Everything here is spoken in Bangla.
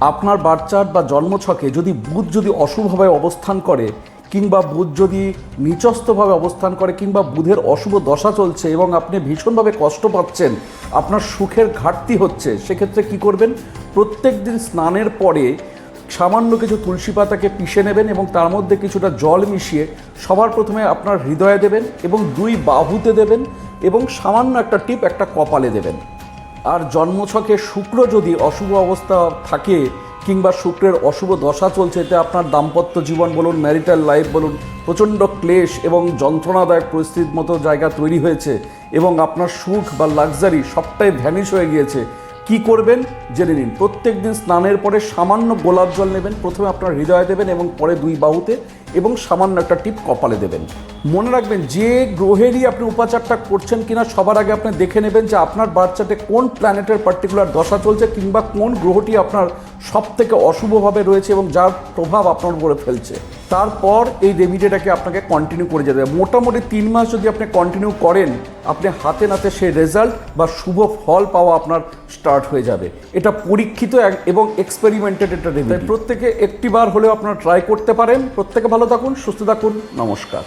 আপনার বার্থ চার্ট বা জন্মছকে যদি বুধ যদি অশুভভাবে অবস্থান করে, কিংবা বুধ যদি নিচস্থভাবে অবস্থান করে, কিংবা বুধের অশুভ দশা চলছে এবং আপনি ভীষণভাবে কষ্ট পাচ্ছেন, আপনার সুখের ঘাটতি হচ্ছে, সেক্ষেত্রে কি করবেন? প্রত্যেক দিন স্নানের পরে সামান্য কিছু তুলসী পাতাকে পিষে নেবেন এবং তার মধ্যে কিছুটা জল মিশিয়ে সবার প্রথমে আপনার হৃদয়ে দেবেন এবং 2 বাহুতে দেবেন এবং সামান্য একটা টিপ একটা কপালে দেবেন। আর জন্মছকে শুক্র যদি অশুভ অবস্থা থাকে কিংবা শুক্রের অশুভ দশা চলছে, এতে আপনার দাম্পত্য জীবন বলুন, ম্যারিটাল লাইফ বলুন, প্রচণ্ড ক্লেশ এবং যন্ত্রণাদায়ক পরিস্থিতির মতো জায়গা তৈরি হয়েছে এবং আপনার সুখ বা লাক্সারি সবটাই ভ্যানিশ হয়ে গিয়েছে, কি করবেন জেনে নিন। প্রত্যেক দিন স্নানের পরে সামান্য গোলাপ জল নেবেন, প্রথমে আপনার হৃদয়ে দেবেন এবং পরে 2 বাহুতে এবং সামান্য একটা টিপ কপালে দেবেন। মনে রাখবেন, যে গ্রহেরই আপনি উপাচারটা করছেন কিনা সবার আগে আপনি দেখে নেবেন যে আপনার বার্থ চার্টে কোন প্ল্যানেটের পার্টিকুলার দশা চলছে কিংবা কোন গ্রহটি আপনার সব থেকে অশুভভাবে রয়েছে এবং যার প্রভাব আপনার উপরে ফেলছে। তারপর এই রেমিডিটাকে আপনাকে কন্টিনিউ করে যেতে হবে। মোটামুটি 3 মাস যদি আপনি কন্টিনিউ করেন, আপনি হাতে নাতে সেই রেজাল্ট বা শুভ ফল পাওয়া আপনার স্টার্ট হয়ে যাবে। এটা পরীক্ষিত এবং এক্সপেরিমেন্টেড একটা রেমেডি। প্রত্যেকে একটিবার হলেও আপনারা ট্রাই করতে পারেন। প্রত্যেকে ভালো থাকুন, সুস্থ থাকুন, নমস্কার।